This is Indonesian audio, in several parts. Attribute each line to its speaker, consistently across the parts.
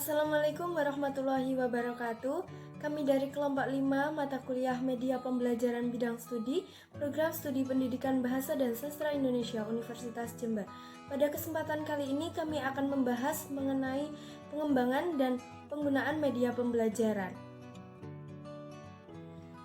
Speaker 1: Assalamualaikum warahmatullahi wabarakatuh. Kami dari kelompok 5 mata kuliah Media Pembelajaran Bidang Studi, Program Studi Pendidikan Bahasa dan Sastra Indonesia Universitas Jember. Pada kesempatan kali ini kami akan membahas mengenai pengembangan dan penggunaan media pembelajaran.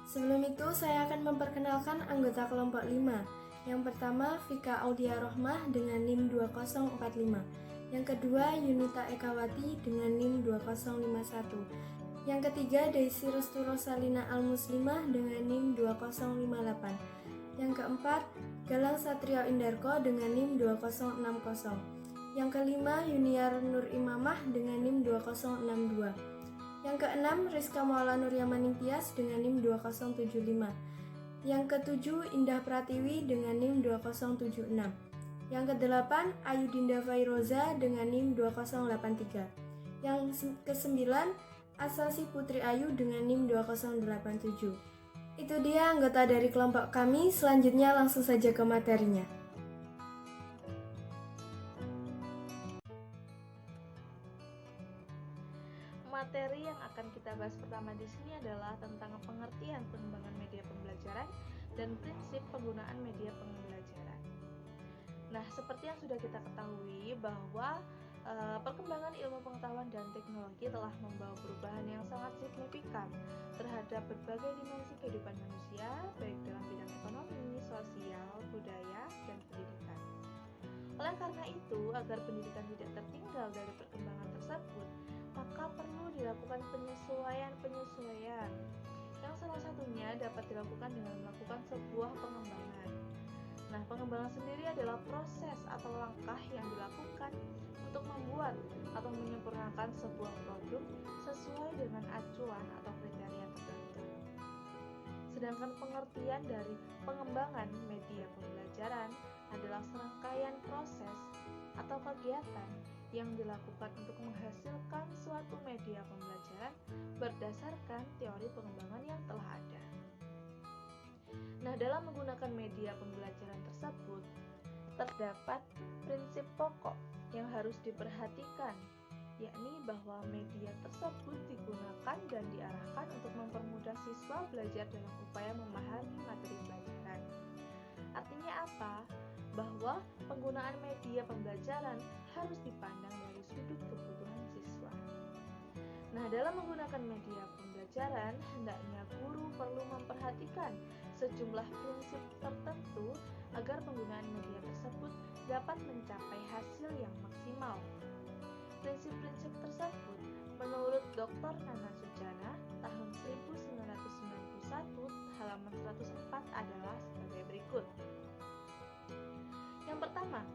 Speaker 1: Sebelum itu saya akan memperkenalkan anggota kelompok 5. Yang pertama Vika Audia Rohmah dengan NIM 2045. Yang kedua, Yunita Ekawati dengan NIM 2051. Yang ketiga, Daisy Restu Rosalina Al-Muslimah dengan NIM 2058. Yang keempat, Galang Satrio Indarko dengan NIM 2060. Yang kelima, Yuniar Nur Imamah dengan NIM 2062. Yang keenam, Rizka Maula Nur Yamaningtyas dengan NIM 2075. Yang ketujuh, Indah Pratiwi dengan NIM 2076. Yang kedelapan, Ayudinda Fairoza dengan NIM 2083. Yang kesembilan, Asasi Putri Ayu dengan NIM 2087. Itu dia anggota dari kelompok kami, selanjutnya langsung saja ke materinya.
Speaker 2: Materi yang akan kita bahas pertama di sini adalah tentang pengertian pengembangan media pembelajaran dan prinsip penggunaan media pembelajaran. Nah, seperti yang sudah kita ketahui bahwa perkembangan ilmu pengetahuan dan teknologi telah membawa perubahan yang sangat signifikan terhadap berbagai dimensi kehidupan manusia, baik dalam bidang ekonomi, sosial, budaya, dan pendidikan. Oleh karena itu, agar pendidikan tidak tertinggal dari perkembangan tersebut, maka perlu dilakukan penyesuaian yang salah satunya dapat dilakukan dengan melakukan sebuah pengembangan. Nah, pengembangan sendiri adalah proses atau langkah yang dilakukan untuk membuat atau menyempurnakan sebuah produk sesuai dengan acuan atau kriteria tertentu. Sedangkan pengertian dari pengembangan media pembelajaran adalah serangkaian proses atau kegiatan yang dilakukan untuk menghasilkan suatu media pembelajaran berdasarkan teori pengembangan yang telah ada. Nah, dalam menggunakan media pembelajaran tersebut, terdapat prinsip pokok yang harus diperhatikan, yakni bahwa media tersebut digunakan dan diarahkan untuk mempermudah siswa belajar dalam upaya memahami materi pelajaran. Artinya apa? Bahwa penggunaan media pembelajaran harus dipandang dari sudut kebutuhan siswa. Nah, dalam menggunakan media pembelajaran, hendaknya guru perlu memperhatikan sejumlah prinsip tertentu agar penggunaan media tersebut dapat mencapai hasil yang maksimal. Prinsip-prinsip tersebut menurut Dr. Nana Sujana tahun 1991 halaman 104 adalah sebagai berikut. Yang pertama,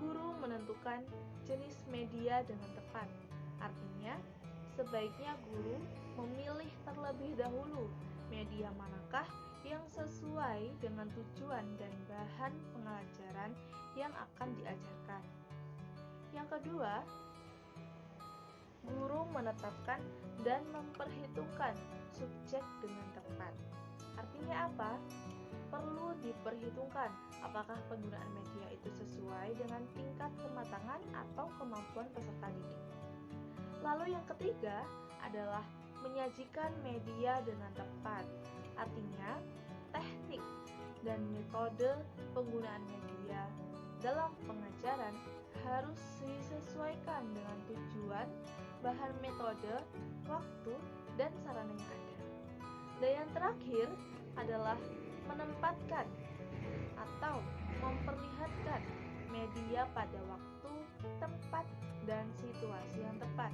Speaker 2: guru menentukan jenis media dengan tepat. Artinya, sebaiknya guru memilih terlebih dahulu media manakah yang sesuai dengan tujuan dan bahan pengajaran yang akan diajarkan. Yang kedua, guru menetapkan dan memperhitungkan subjek dengan tepat. Artinya apa? Perlu diperhitungkan apakah penggunaan media itu sesuai dengan tingkat kematangan atau kemampuan peserta didik. Lalu yang ketiga adalah menyajikan media dengan tepat. Artinya, teknik dan metode penggunaan media dalam pengajaran harus disesuaikan dengan tujuan, bahan metode, waktu, dan sarana yang ada. Dan yang terakhir adalah menempatkan atau memperlihatkan media pada waktu, tempat, dan situasi yang tepat.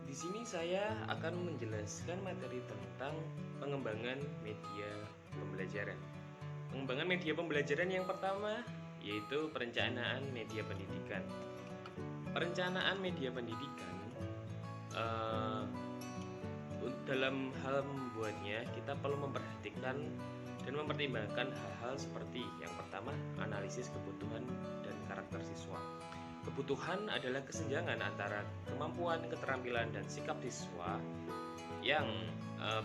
Speaker 3: Di sini saya akan menjelaskan materi tentang pengembangan media pembelajaran. Pengembangan media pembelajaran yang pertama yaitu perencanaan media pendidikan. Perencanaan media pendidikan dalam hal membuatnya kita perlu memperhatikan dan mempertimbangkan hal-hal seperti yang pertama, analisis kebutuhan dan karakter siswa. Kebutuhan adalah kesenjangan antara kemampuan, keterampilan, dan sikap siswa yang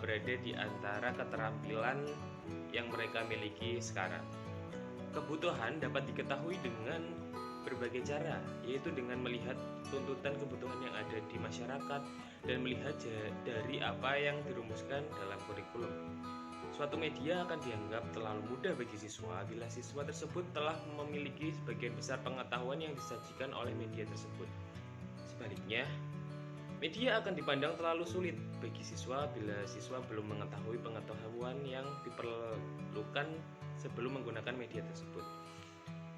Speaker 3: berada di antara keterampilan yang mereka miliki sekarang. kebutuhan dapat diketahui dengan berbagai cara, yaitu dengan melihat tuntutan kebutuhan yang ada di masyarakat dan melihat dari apa yang dirumuskan dalam kurikulum. Suatu media akan dianggap terlalu mudah bagi siswa bila siswa tersebut telah memiliki sebagian besar pengetahuan yang disajikan oleh media tersebut. Sebaliknya, media akan dipandang terlalu sulit bagi siswa bila siswa belum mengetahui pengetahuan yang diperlukan sebelum menggunakan media tersebut.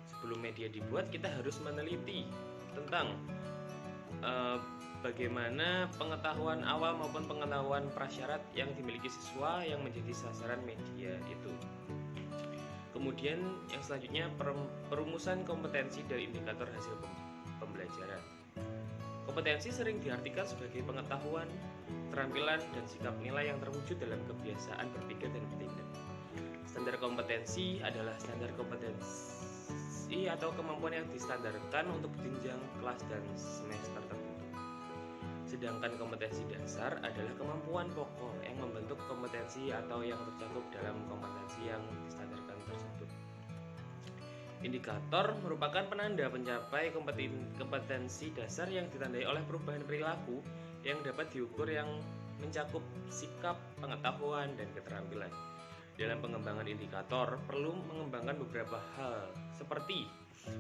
Speaker 3: Sebelum media dibuat, kita harus meneliti tentang bagaimana pengetahuan awal maupun pengetahuan prasyarat yang dimiliki siswa yang menjadi sasaran media itu. Kemudian yang selanjutnya, perumusan kompetensi dari indikator hasil pembelajaran. Kompetensi sering diartikan sebagai pengetahuan, keterampilan, dan sikap nilai yang terwujud dalam kebiasaan berpikir dan bertindak. Standar kompetensi adalah standar kompetensi atau kemampuan yang distandarkan untuk jenjang kelas dan semester tertentu. Sedangkan kompetensi dasar adalah kemampuan pokok yang membentuk kompetensi atau yang tercantum dalam kompetensi yang distandarkan tersebut. Indikator merupakan penanda pencapai kompetensi dasar yang ditandai oleh perubahan perilaku yang dapat diukur yang mencakup sikap, pengetahuan, dan keterampilan. Dalam pengembangan indikator perlu mengembangkan beberapa hal seperti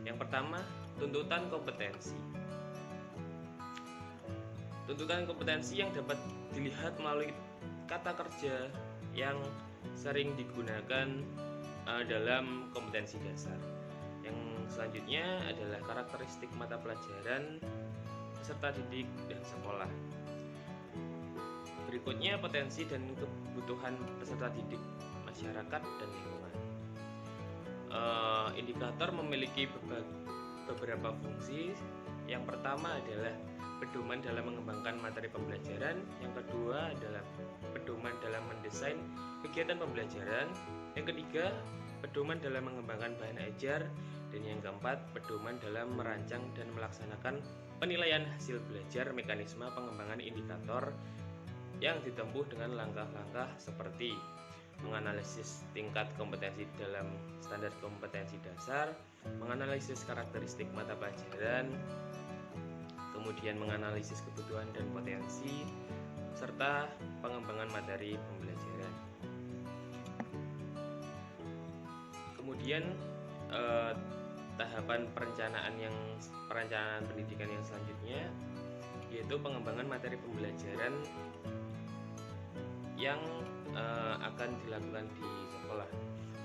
Speaker 3: yang pertama, tuntutan kompetensi. Tuntutan kompetensi yang dapat dilihat melalui kata kerja yang sering digunakan dalam kompetensi dasar. Yang selanjutnya adalah karakteristik mata pelajaran, peserta didik, dan sekolah. Berikutnya potensi dan kebutuhan peserta didik, masyarakat, dan lingkungan. Indikator memiliki beberapa fungsi. Yang pertama adalah pedoman dalam mengembangkan materi pembelajaran. Yang kedua adalah pedoman dalam mendesain kegiatan pembelajaran. Yang ketiga, pedoman dalam mengembangkan bahan ajar. Dan yang keempat, pedoman dalam merancang dan melaksanakan penilaian hasil belajar. Mekanisme pengembangan indikator yang ditempuh dengan langkah-langkah seperti menganalisis tingkat kompetensi dalam standar kompetensi dasar, menganalisis karakteristik mata pelajaran, kemudian menganalisis kebutuhan dan potensi, serta pengembangan materi pembelajaran. Kemudian tahapan perencanaan pendidikan yang selanjutnya yaitu pengembangan materi pembelajaran yang akan dilakukan di sekolah.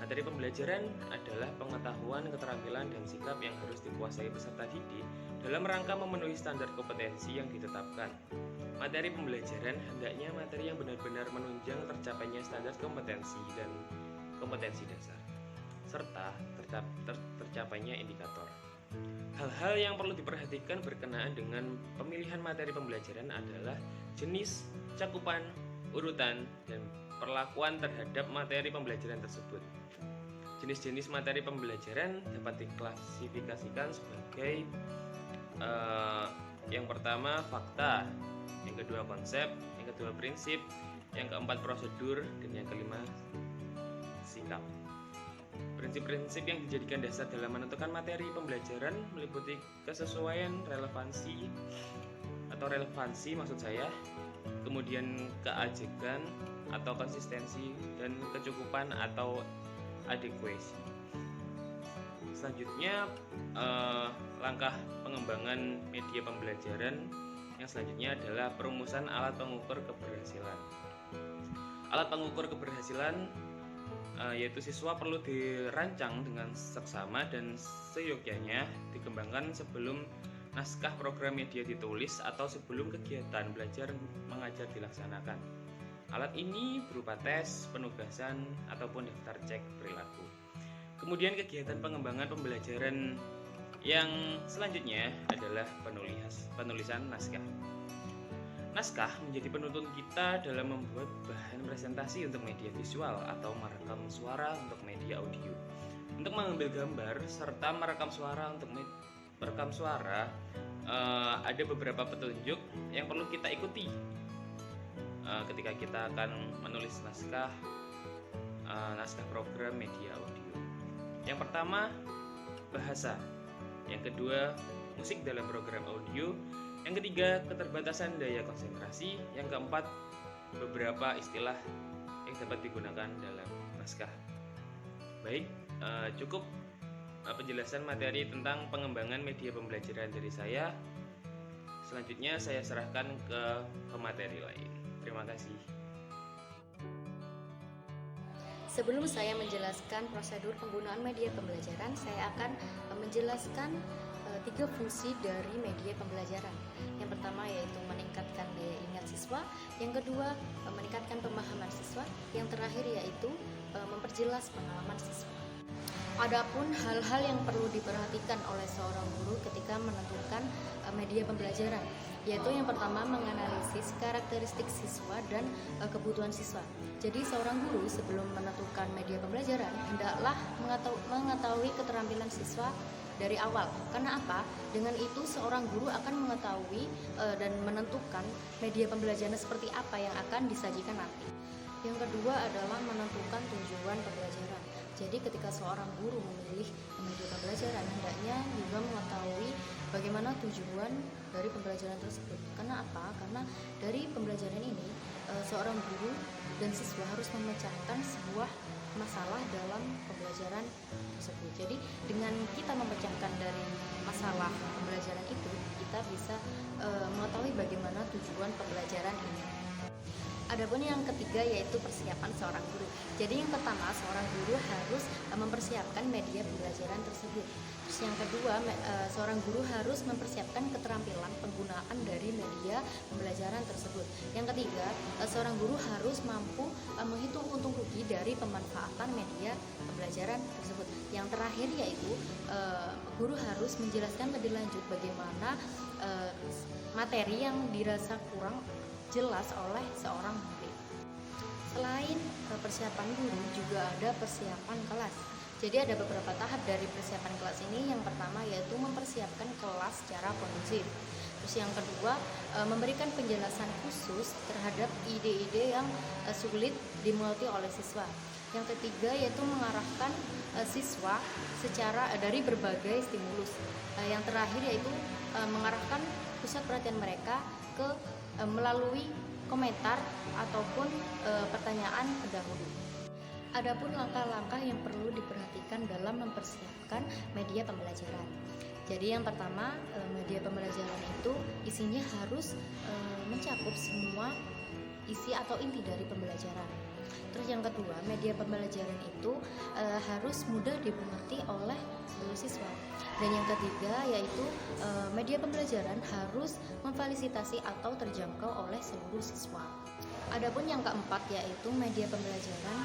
Speaker 3: Materi pembelajaran adalah pengetahuan, keterampilan, dan sikap yang harus dikuasai peserta didik dalam rangka memenuhi standar kompetensi yang ditetapkan. Materi pembelajaran hendaknya materi yang benar-benar menunjang tercapainya standar kompetensi dan kompetensi dasar, serta tercapainya indikator. Hal-hal yang perlu diperhatikan berkenaan dengan pemilihan materi pembelajaran adalah jenis, cakupan, urutan, dan perlakuan terhadap materi pembelajaran tersebut. Jenis-jenis materi pembelajaran dapat diklasifikasikan sebagai yang pertama fakta, yang kedua konsep, yang kedua prinsip, yang keempat prosedur, dan yang kelima sikap. Prinsip-prinsip yang dijadikan dasar dalam menentukan materi pembelajaran meliputi kesesuaian, relevansi maksud saya, kemudian keajegan atau konsistensi, dan kecukupan atau adequacy. Selanjutnya langkah pengembangan media pembelajaran yang selanjutnya adalah perumusan alat pengukur keberhasilan. Alat pengukur keberhasilan yaitu siswa perlu dirancang dengan seksama dan seyogyanya dikembangkan sebelum naskah program media ditulis atau sebelum kegiatan belajar mengajar dilaksanakan. Alat ini berupa tes, penugasan, ataupun daftar cek perilaku. Kemudian kegiatan pengembangan pembelajaran yang selanjutnya adalah penulisan naskah. Naskah menjadi penuntun kita dalam membuat bahan presentasi untuk media visual atau merekam suara untuk media audio. Untuk mengambil gambar serta merekam suara untuk merekam suara, ada beberapa petunjuk yang perlu kita ikuti ketika kita akan menulis naskah program media audio. Yang pertama, bahasa. Yang kedua, musik dalam program audio. Yang ketiga, keterbatasan daya konsentrasi. Yang keempat, beberapa istilah yang dapat digunakan dalam naskah. Baik, cukup penjelasan materi tentang pengembangan media pembelajaran dari saya. Selanjutnya saya serahkan ke pemateri lain. Terima kasih.
Speaker 4: Sebelum saya menjelaskan prosedur penggunaan media pembelajaran, saya akan menjelaskan 3 fungsi dari media pembelajaran. Yang pertama yaitu meningkatkan daya ingat siswa, yang kedua meningkatkan pemahaman siswa, yang terakhir yaitu memperjelas pengalaman siswa. Adapun hal-hal yang perlu diperhatikan oleh seorang guru ketika menentukan media pembelajaran, yaitu yang pertama menganalisis karakteristik siswa dan kebutuhan siswa. Jadi seorang guru sebelum menentukan media pembelajaran hendaklah mengetahui keterampilan siswa dari awal. Karena apa? Dengan itu seorang guru akan mengetahui dan menentukan media pembelajaran seperti apa yang akan disajikan nanti. Yang kedua adalah menentukan tujuan pembelajaran. Jadi ketika seorang guru memilih media pembelajaran, hendaknya juga mengetahui bagaimana tujuan dari pembelajaran tersebut. Karena apa? Karena dari pembelajaran ini seorang guru dan siswa harus memecahkan sebuah masalah dalam pembelajaran tersebut. Jadi dengan kita memecahkan dari masalah pembelajaran itu, kita bisa mengetahui bagaimana tujuan pembelajaran ini. Adapun yang ketiga yaitu persiapan seorang guru. Jadi yang pertama, seorang guru harus mempersiapkan media pembelajaran tersebut. Terus yang kedua, seorang guru harus mempersiapkan keterampilan penggunaan dari media pembelajaran tersebut. Yang ketiga, seorang guru harus mampu menghitung untung rugi dari pemanfaatan media pembelajaran tersebut. Yang terakhir yaitu guru harus menjelaskan lebih lanjut bagaimana materi yang dirasa kurang jelas oleh seorang murid. Selain persiapan guru, juga ada persiapan kelas. Jadi ada beberapa tahap dari persiapan kelas ini. Yang pertama yaitu mempersiapkan kelas secara kondusif. Terus yang kedua, memberikan penjelasan khusus terhadap ide-ide yang sulit dimengerti oleh siswa. Yang ketiga yaitu mengarahkan siswa secara dari berbagai stimulus. Yang terakhir yaitu mengarahkan pusat perhatian mereka ke melalui komentar ataupun pertanyaan pendahulu. Adapun langkah-langkah yang perlu diperhatikan dalam mempersiapkan media pembelajaran. Jadi yang pertama, media pembelajaran itu isinya harus mencakup semua isi atau inti dari pembelajaran. Terus yang kedua, media pembelajaran itu harus mudah dimengerti oleh seluruh siswa. Dan yang ketiga yaitu media pembelajaran harus memfasilitasi atau terjangkau oleh seluruh siswa. Adapun yang keempat yaitu media pembelajaran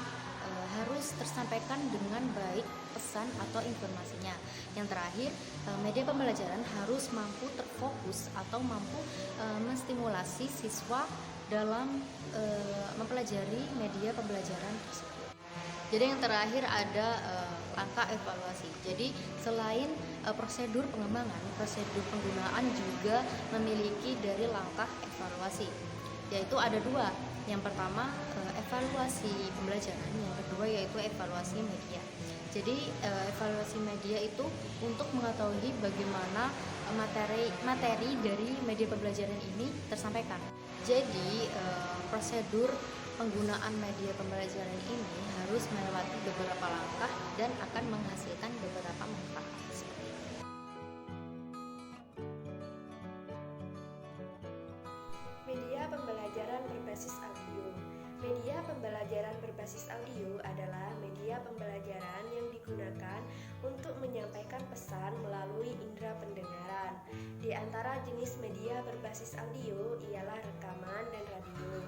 Speaker 4: harus tersampaikan dengan baik pesan atau informasinya. Yang terakhir, media pembelajaran harus mampu terfokus atau mampu menstimulasi siswa dalam mempelajari media pembelajaran tersebut. Jadi yang terakhir ada langkah evaluasi. Jadi selain prosedur pengembangan, prosedur penggunaan juga memiliki dari langkah evaluasi. Yaitu ada dua. Yang pertama evaluasi pembelajaran, yang kedua yaitu evaluasi media. Jadi evaluasi media itu untuk mengetahui bagaimana materi dari media pembelajaran ini tersampaikan. Jadi prosedur penggunaan media pembelajaran ini harus melewati beberapa langkah dan akan menghasilkan beberapa manfaat.
Speaker 1: Media pembelajaran berbasis audio. Media pembelajaran berbasis audio adalah media pembelajaran yang digunakan untuk menyampaikan pesan melalui indera pendengaran. Di antara jenis media berbasis audio ialah rekaman dan radio.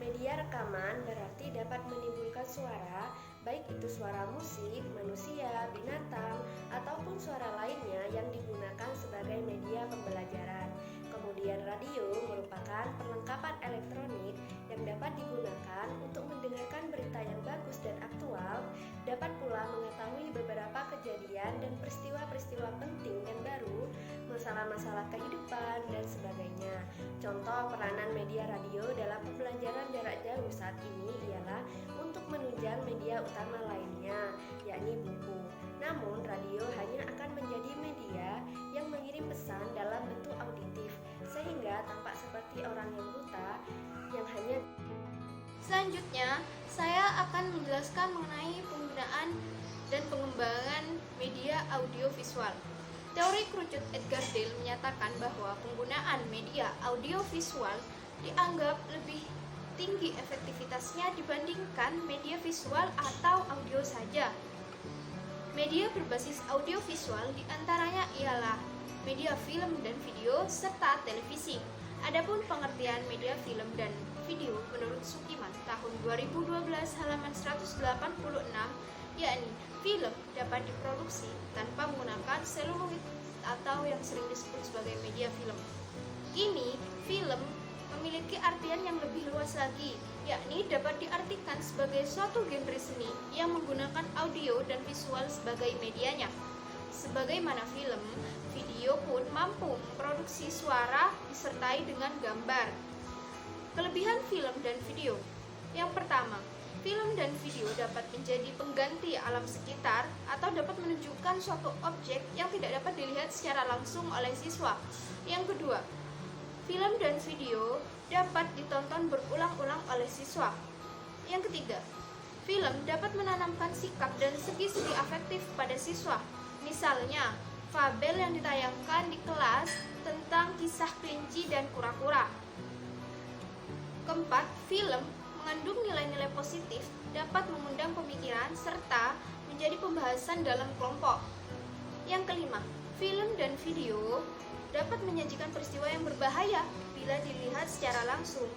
Speaker 1: Media rekaman berarti dapat menimbulkan suara, baik itu suara musik, manusia, binatang, ataupun suara lainnya yang digunakan sebagai media pembelajaran. Kemudian radio merupakan perlengkapan elektronik yang dapat digunakan untuk mendengarkan berita yang bagus dan aktual, dapat pula mengetahui beberapa kejadian dan peristiwa-peristiwa penting dan baru, masalah-masalah kehidupan, dan sebagainya. Contoh peranan media radio dalam pembelajaran jarak jauh saat ini ialah untuk menunjang media utama lainnya, yakni buku. Namun, radio hanya akan menjadi media yang mengirim pesan dalam bentuk auditif, sehingga tampak seperti orang yang buta yang hanya. Selanjutnya, saya akan menjelaskan mengenai penggunaan dan pengembangan media audiovisual. Teori kerucut Edgar Dale menyatakan bahwa penggunaan media audiovisual dianggap lebih tinggi efektivitasnya dibandingkan media visual atau audio saja. Media berbasis audiovisual diantaranya ialah media film dan video serta televisi. Adapun pengertian media film dan video menurut Sukiman tahun 2012 halaman 186, yakni film dapat diproduksi tanpa menggunakan seluloid atau yang sering disebut sebagai media film. Kini, film memiliki artian yang lebih luas lagi, yakni dapat diartikan sebagai suatu genre seni yang menggunakan audio dan visual sebagai medianya. Sebagaimana film, video pun mampu memproduksi suara disertai dengan gambar. Kelebihan film dan video. Yang pertama, film dan video dapat menjadi pengganti alam sekitar atau dapat menunjukkan suatu objek yang tidak dapat dilihat secara langsung oleh siswa. Yang kedua, film dan video dapat ditonton berulang-ulang oleh siswa. Yang ketiga, film dapat menanamkan sikap dan segi-segi afektif pada siswa. Misalnya, fabel yang ditayangkan di kelas tentang kisah kelinci dan kura-kura. Keempat, film mengandung nilai-nilai positif, dapat mengundang pemikiran serta menjadi pembahasan dalam kelompok. Yang kelima, film dan video dapat menyajikan peristiwa yang berbahaya bila dilihat secara langsung,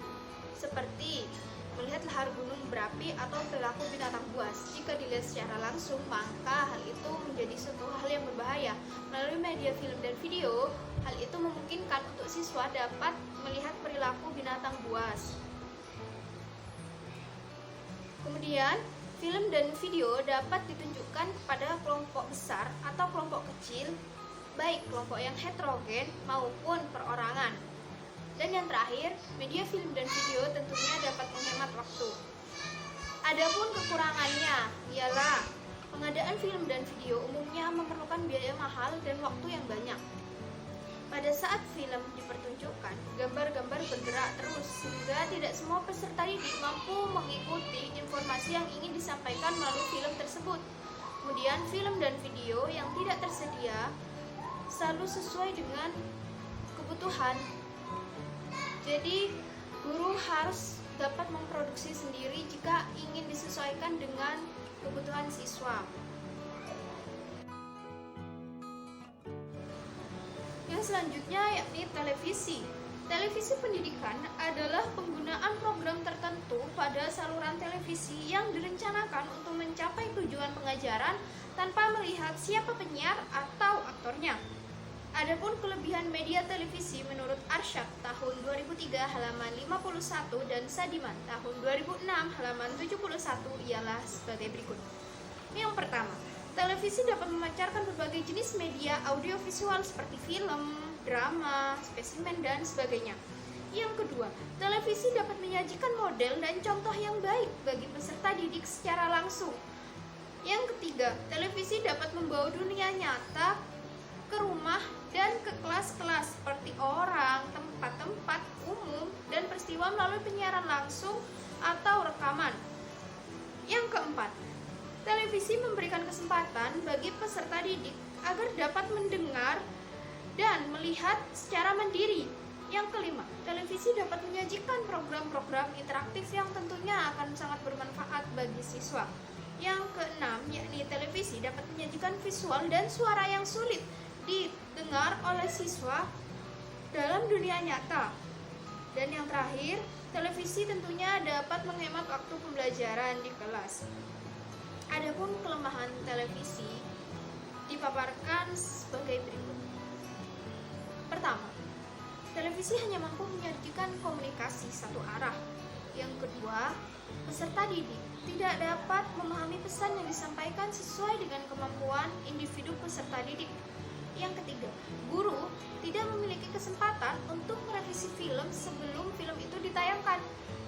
Speaker 1: seperti melihat lahar gunung berapi atau perilaku binatang buas. Jika dilihat secara langsung, maka hal itu menjadi suatu hal yang berbahaya. Melalui media film dan video, hal itu memungkinkan untuk siswa dapat melihat perilaku binatang buas. Kemudian, film dan video dapat ditunjukkan kepada kelompok besar atau kelompok kecil, baik kelompok yang heterogen maupun perorangan. Dan yang terakhir, media film dan video tentunya dapat menghemat waktu. Adapun kekurangannya ialah pengadaan film dan video umumnya memerlukan biaya mahal dan waktu yang banyak. Pada saat film dipertunjukkan, gambar-gambar bergerak terus sehingga tidak semua peserta didik mampu mengikuti informasi yang ingin disampaikan melalui film tersebut. Kemudian film dan video yang tidak tersedia selalu sesuai dengan kebutuhan. Jadi, guru harus dapat memproduksi sendiri jika ingin disesuaikan dengan kebutuhan siswa. Yang selanjutnya yakni televisi. Televisi pendidikan adalah penggunaan program tertentu pada saluran televisi yang direncanakan untuk mencapai tujuan pengajaran tanpa melihat siapa penyiar atau aktornya. Adapun kelebihan media televisi menurut Arsyad tahun 2003 halaman 51 dan Sadiman tahun 2006 halaman 71 ialah sebagai berikut. Yang pertama, televisi dapat memancarkan berbagai jenis media audiovisual seperti film, drama, spesimen, dan sebagainya. Yang kedua, televisi dapat menyajikan model dan contoh yang baik bagi peserta didik secara langsung. Yang ketiga, televisi dapat membawa dunia nyata ke rumah dan ke kelas-kelas seperti orang, tempat-tempat umum, dan peristiwa melalui penyiaran langsung atau rekaman. Yang keempat, televisi memberikan kesempatan bagi peserta didik agar dapat mendengar dan melihat secara mandiri. Yang kelima, televisi dapat menyajikan program-program interaktif yang tentunya akan sangat bermanfaat bagi siswa. Yang keenam, yakni televisi dapat menyajikan visual dan suara yang sulit didengar oleh siswa dalam dunia nyata. Dan yang terakhir, televisi tentunya dapat menghemat waktu pembelajaran di kelas. Adapun kelemahan televisi dipaparkan sebagai berikut. Pertama, televisi hanya mampu menyajikan komunikasi satu arah. Yang kedua, peserta didik tidak dapat memahami pesan yang disampaikan sesuai dengan kemampuan individu peserta didik. Yang ketiga, guru tidak memiliki kesempatan untuk merevisi film sebelum film itu ditayangkan.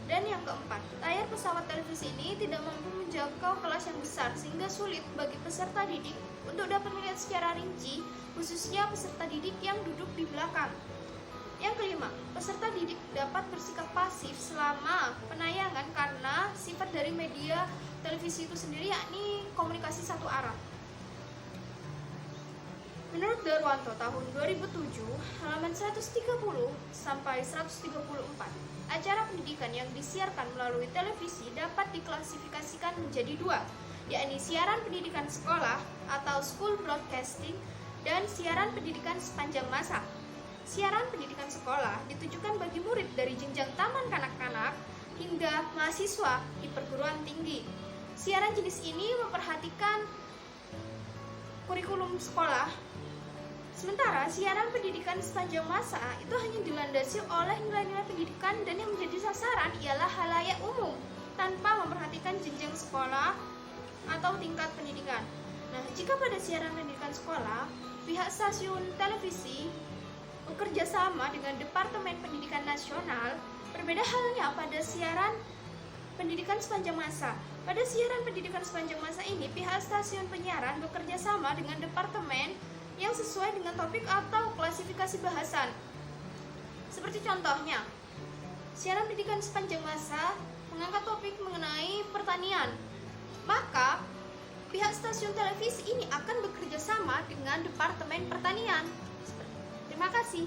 Speaker 1: Dan yang keempat, layar pesawat televisi ini tidak mampu menjangkau kelas yang besar sehingga sulit bagi peserta didik
Speaker 5: untuk dapat melihat secara rinci, khususnya peserta didik yang duduk di belakang. Yang kelima, peserta didik dapat bersikap pasif selama penayangan karena sifat dari media televisi itu sendiri yakni komunikasi satu arah. Menurut Darwanto tahun 2007, halaman 130 sampai 134, acara pendidikan yang disiarkan melalui televisi dapat diklasifikasikan menjadi dua, yakni siaran pendidikan sekolah atau school broadcasting dan siaran pendidikan sepanjang masa. Siaran pendidikan sekolah ditujukan bagi murid dari jenjang taman kanak-kanak hingga mahasiswa di perguruan tinggi. Siaran jenis ini memperhatikan kurikulum sekolah. Sementara siaran pendidikan sepanjang masa itu hanya dilandasi oleh nilai-nilai pendidikan dan yang menjadi sasaran ialah halayak umum tanpa memperhatikan jenjang sekolah atau tingkat pendidikan. Nah, jika pada siaran pendidikan sekolah, pihak stasiun televisi bekerja sama dengan Departemen Pendidikan Nasional, berbeda halnya pada siaran pendidikan sepanjang masa. Pada siaran pendidikan sepanjang masa ini, pihak stasiun penyiaran bekerja sama dengan departemen yang sesuai dengan topik atau klasifikasi bahasan. Seperti contohnya, siaran pendidikan sepanjang masa mengangkat topik mengenai pertanian. Maka, pihak stasiun televisi ini akan bekerja sama dengan Departemen Pertanian. Terima kasih.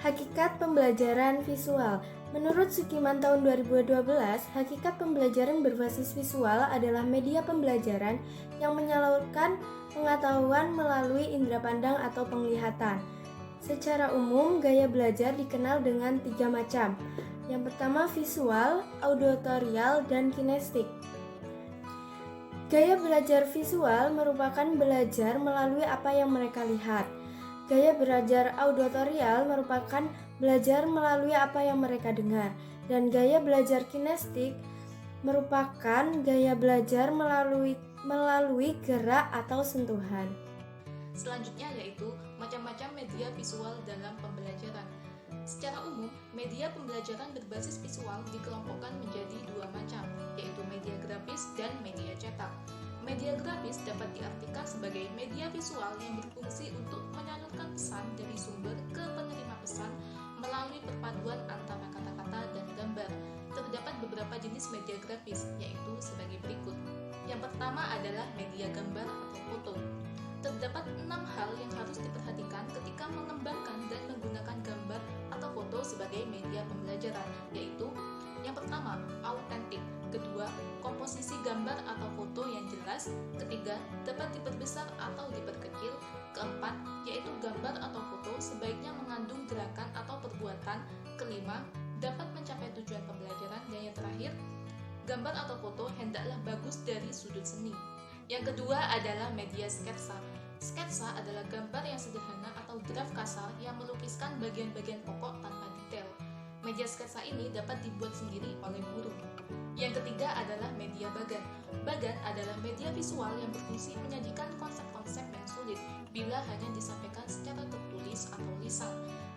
Speaker 1: Hakikat pembelajaran visual. Menurut Sukiman tahun 2012, hakikat pembelajaran berbasis visual adalah media pembelajaran yang menyalurkan pengetahuan melalui indera pandang atau penglihatan. Secara umum, gaya belajar dikenal dengan 3 macam. Yang pertama visual, auditorial, dan kinestik. Gaya belajar visual merupakan belajar melalui apa yang mereka lihat. Gaya belajar auditorial merupakan belajar melalui apa yang mereka dengar. Dan gaya belajar kinestik merupakan gaya belajar melalui gerak atau sentuhan.
Speaker 6: Selanjutnya yaitu macam-macam media visual dalam pembelajaran. Secara umum, media pembelajaran berbasis visual dikelompokkan menjadi 2 macam, yaitu media grafis dan media cetak. Media grafis dapat diartikan sebagai media visual yang berfungsi untuk menyalurkan pesan dari sumber ke penerima pesan melalui perpaduan antara kata-kata dan gambar. Terdapat beberapa jenis media grafis, yaitu sebagai berikut. Yang pertama adalah media gambar atau foto. Terdapat 6 hal yang harus diperhatikan ketika mengembangkan dan menggunakan gambar atau foto sebagai media pembelajaran, yaitu yang pertama, autentik. Kedua, komposisi gambar atau foto yang jelas. Ketiga, dapat diperbesar atau diperkecil. Keempat, yaitu gambar atau foto sebaiknya mengandung gerakan atau perbuatan. Kelima, dapat mencapai tujuan pembelajaran. Dan yang terakhir, gambar atau foto hendaklah bagus dari sudut seni. Yang kedua adalah media sketsa. Sketsa adalah gambar yang sederhana atau graf kasar yang melukiskan bagian-bagian pokok tanpa detail. Media sketsa ini dapat dibuat sendiri oleh guru. Yang ketiga adalah media bagan. Bagan adalah media visual yang berfungsi menyajikan konsep-konsep yang sulit bila hanya disampaikan secara tertulis atau lisan.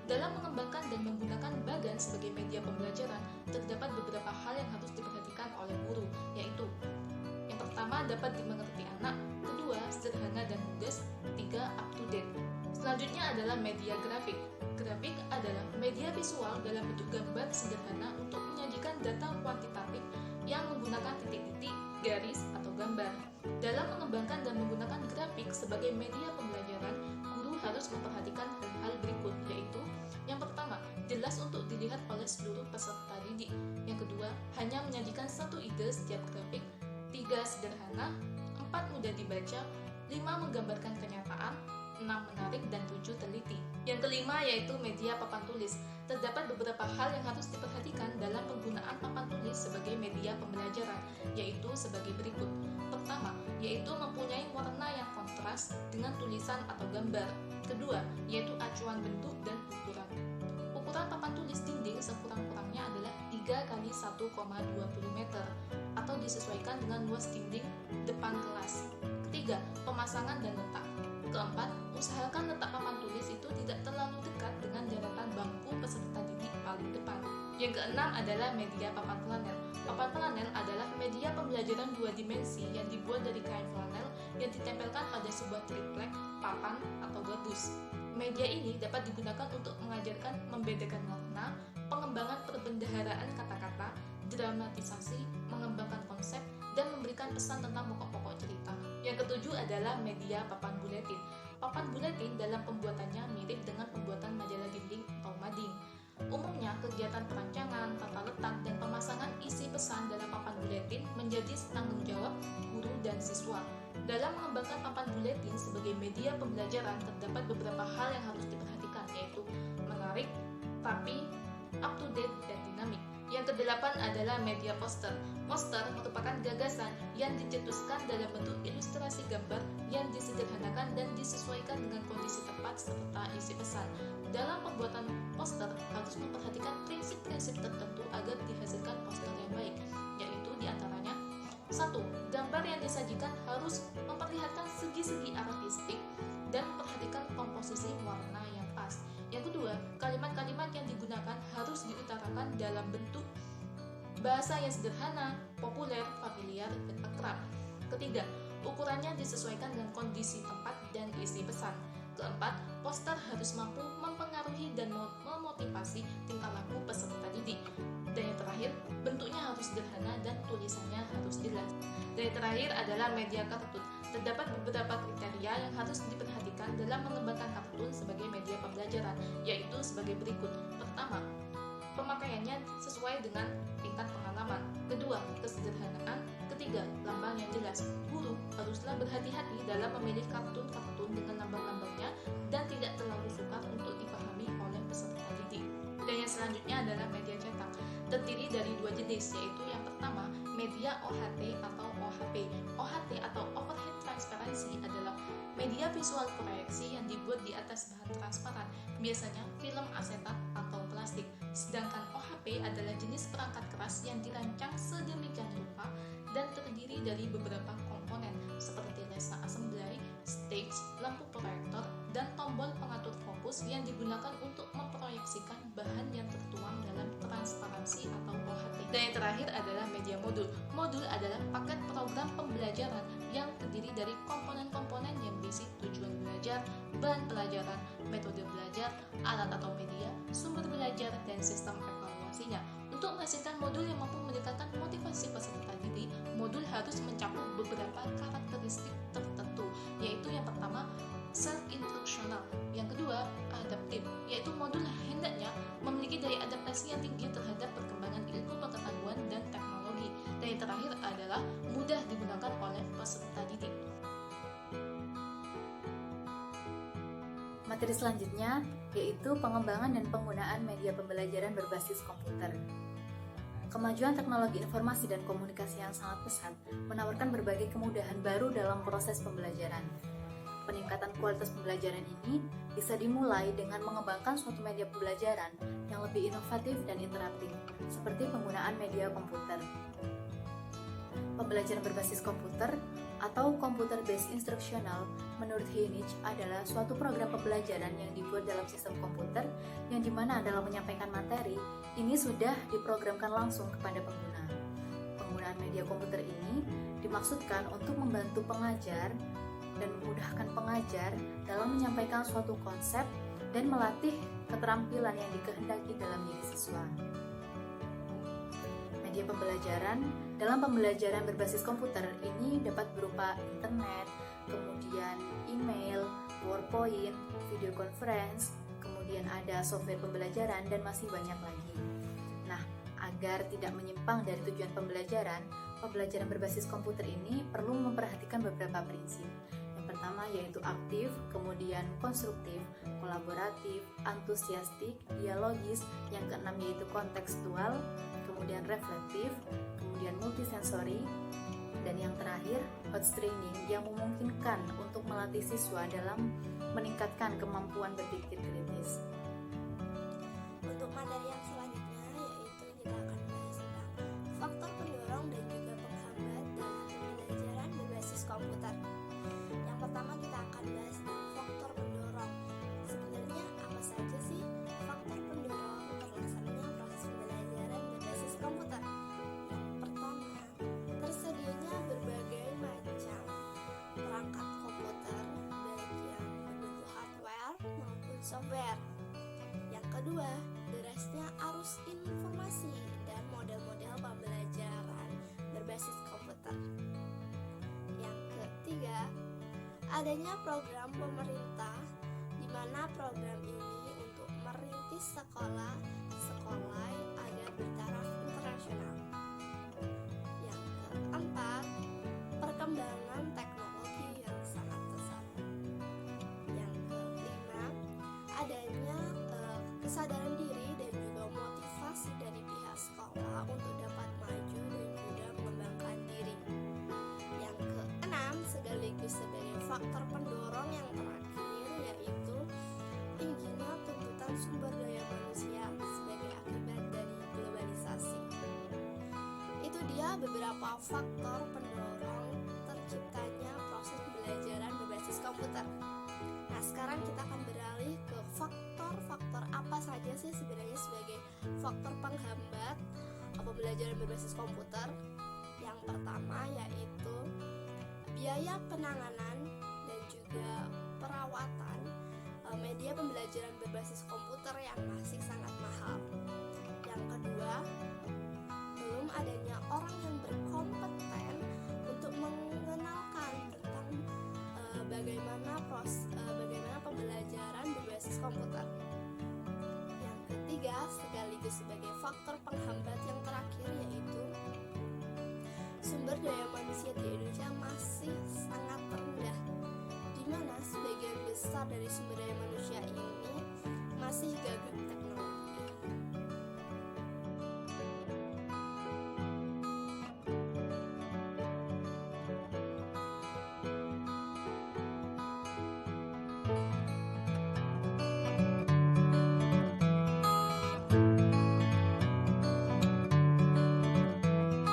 Speaker 6: Dalam mengembangkan dan menggunakan bagan sebagai media pembelajaran, terdapat beberapa hal yang harus diperhatikan oleh guru, yaitu yang pertama, dapat dimengerti anak. Kedua, sederhana dan lugas. Tiga, up to date. Selanjutnya adalah media grafik. Grafik adalah media visual dalam bentuk gambar sederhana untuk menyajikan data kuantitatif yang menggunakan titik-titik, garis, atau gambar. Dalam mengembangkan dan menggunakan grafik sebagai media pembelajaran, guru harus memperhatikan hal-hal berikut, yaitu yang pertama, jelas untuk dilihat oleh seluruh peserta didik. Yang kedua, hanya menyajikan satu ide setiap grafik. 3, sederhana. 4, mudah dibaca. 5, menggambarkan kenyataan. 6, menarik, dan 7, teliti. Yang kelima yaitu media papan tulis. Terdapat beberapa hal yang harus diperhatikan dalam penggunaan papan tulis sebagai media pembelajaran, yaitu sebagai berikut. Pertama, yaitu mempunyai warna yang kontras dengan tulisan atau gambar. Kedua, yaitu acuan bentuk dan ukuran. Ukuran papan tulis dinding sekurang-kurangnya adalah 3 kali 1,20 meter atau disesuaikan dengan luas dinding depan kelas. Ketiga, pemasangan dan letak. Keempat, usahakan letak papan tulis itu tidak terlalu dekat dengan daratan bangku peserta didik paling depan. Yang keenam adalah media papan planet. Papan Papan flanel adalah media pembelajaran dua dimensi yang dibuat dari kain flanel yang ditempelkan pada sebuah triplek, papan, atau gabus. Media ini dapat digunakan untuk mengajarkan membedakan makna, pengembangan perbendaharaan kata-kata, dramatisasi, mengembangkan konsep, dan memberikan pesan tentang pokok-pokok cerita. Yang ketujuh adalah media papan buletin. Papan buletin dalam pembuatannya mirip dengan pembuatan majalah dinding atau mading. Umumnya, kegiatan perancangan, tata letak, dan pemasangan isi pesan dalam papan buletin menjadi tanggung jawab guru dan siswa. Dalam mengembangkan papan buletin sebagai media pembelajaran, terdapat beberapa hal yang harus diperhatikan, yaitu menarik, rapi, up to date, dan dinamik. Yang kedelapan adalah media poster. Poster merupakan gagasan yang dicetuskan dalam bentuk ilustrasi gambar yang disederhanakan dan disesuaikan dengan kondisi tempat serta isi pesan. Dalam pembuatan poster harus memperhatikan prinsip-prinsip tertentu agar dihasilkan poster yang baik, yaitu diantaranya: 1. Gambar yang disajikan harus memperlihatkan segi-segi artistik dan memperhatikan komposisi warna yang pas. Yang kedua, kalimat-kalimat yang digunakan harus diutarakan dalam bentuk bahasa yang sederhana, populer, familiar, dan akrab. Ketiga, ukurannya disesuaikan dengan kondisi tempat dan isi pesan. Keempat, poster harus mampu mempengaruhi dan memotivasi tingkah laku peserta didik. Dan yang terakhir, bentuknya harus sederhana dan tulisannya harus jelas. Dan yang terakhir adalah media kartun. Terdapat beberapa kriteria yang harus diperhatikan dalam mengembangkan kartun sebagai media pembelajaran, yaitu sebagai berikut. Pertama, pemakaiannya sesuai dengan tingkat pengalaman. Kedua, kesederhanaan. Ketiga, lambang yang jelas. Guru haruslah berhati-hati dalam memilih kartun-kartun dengan lambang-lambangnya dan tidak terlalu sukar untuk dipahami oleh peserta didik. Dan yang selanjutnya adalah media cetak. Terdiri dari dua jenis, yaitu yang pertama, media OHT atau OHP. OHT atau overhead transparansi adalah media visual proyeksi yang dibuat di atas bahan transparan, biasanya film asetat atau plastik. Sedangkan OHP adalah jenis perangkat keras yang dirancang sedemikian rupa dan terdiri dari beberapa komponen seperti lesson assembly, stage, lampu proyektor, dan tombol pengatur fokus yang digunakan untuk memproyeksikan bahan yang tertuang dalam transparansi atau OHT. Dan yang terakhir adalah media modul. Modul adalah paket program pembelajaran yang terdiri dari komponen-komponen yang berisi tujuan belajar, bahan pelajaran, metode belajar, alat atau media, sumber belajar, dan sistem evaluasinya. Untuk menghasilkan modul yang mampu meningkatkan motivasi peserta didik, modul harus mencakup beberapa karakteristik tertentu, yaitu yang pertama, self-instructional, yang kedua, adaptif, yaitu modul hendaknya memiliki daya adaptasi yang tinggi terhadap perkembangan ilmu pengetahuan dan teknologi, dan yang terakhir adalah mudah digunakan oleh peserta didik.
Speaker 4: Materi selanjutnya yaitu pengembangan dan penggunaan media pembelajaran berbasis komputer. Kemajuan teknologi informasi dan komunikasi yang sangat pesat menawarkan berbagai kemudahan baru dalam proses pembelajaran. Peningkatan kualitas pembelajaran ini bisa dimulai dengan mengembangkan suatu media pembelajaran yang lebih inovatif dan interaktif, seperti penggunaan media komputer. Pembelajaran berbasis komputer atau computer-based instructional menurut Heinrich adalah suatu program pembelajaran yang dibuat dalam sistem komputer yang dimana dalam menyampaikan materi ini sudah diprogramkan langsung kepada pengguna. Penggunaan media komputer ini dimaksudkan untuk membantu pengajar dan memudahkan pengajar dalam menyampaikan suatu konsep dan melatih keterampilan yang dikehendaki dalam diri siswa. Media pembelajaran dalam pembelajaran berbasis komputer ini dapat berupa internet, kemudian email, PowerPoint, video conference, kemudian ada software pembelajaran, dan masih banyak lagi. Nah, agar tidak menyimpang dari tujuan pembelajaran berbasis komputer ini perlu memperhatikan beberapa prinsip. Yang pertama yaitu aktif, kemudian konstruktif, kolaboratif, antusiastik, dialogis, yang keenam yaitu kontekstual, kemudian reflektif, kemudian multisensori, dan yang terakhir HOTS training yang memungkinkan untuk melatih siswa dalam meningkatkan kemampuan berpikir kritis.
Speaker 7: Untuk materi yang selanjutnya yaitu kita akan bahas tentang faktor pendorong dan juga penghambat dalam pembelajaran berbasis komputer. Yang pertama kita akan bahas tentang faktor pendorong. Sebenarnya apa saja sih faktor pendorong terlaksananya proses pembelajaran berbasis komputer? Yang software. Yang kedua, derasnya arus informasi dan model-model pembelajaran berbasis komputer. Yang ketiga, adanya program pemerintah di mana program ini untuk merintis sekolah agar bertaraf internasional. Yang keempat, perkembangan teknologi yang sangat pesat. Yang kelima, adanya kesadaran diri dan juga motivasi dari pihak sekolah untuk dapat maju dan juga mengembangkan diri. Yang keenam, sekaligus sebagai faktor pendorong yang terakhir, yaitu tingginya tuntutan sumber daya manusia sebagai akibat dari globalisasi. Itu dia beberapa faktor pendorong terciptanya proses pembelajaran berbasis komputer. Nah, sekarang kita akan beralih ke faktor-faktor apa saja sih sebenarnya sebagai faktor penghambat pembelajaran berbasis komputer. Yang pertama yaitu biaya penanganan dan juga perawatan media pembelajaran berbasis komputer yang masih sangat mahal. Yang kedua, belum adanya orang yang berkompeten untuk mengenalkan tentang bagaimana pembelajaran berbasis komputer. Yang ketiga, sekaligus sebagai faktor penghambat yang terakhir, yaitu sumber daya manusia di Indonesia masih sangat rendah, di mana sebagian besar dari sumber daya manusia ini masih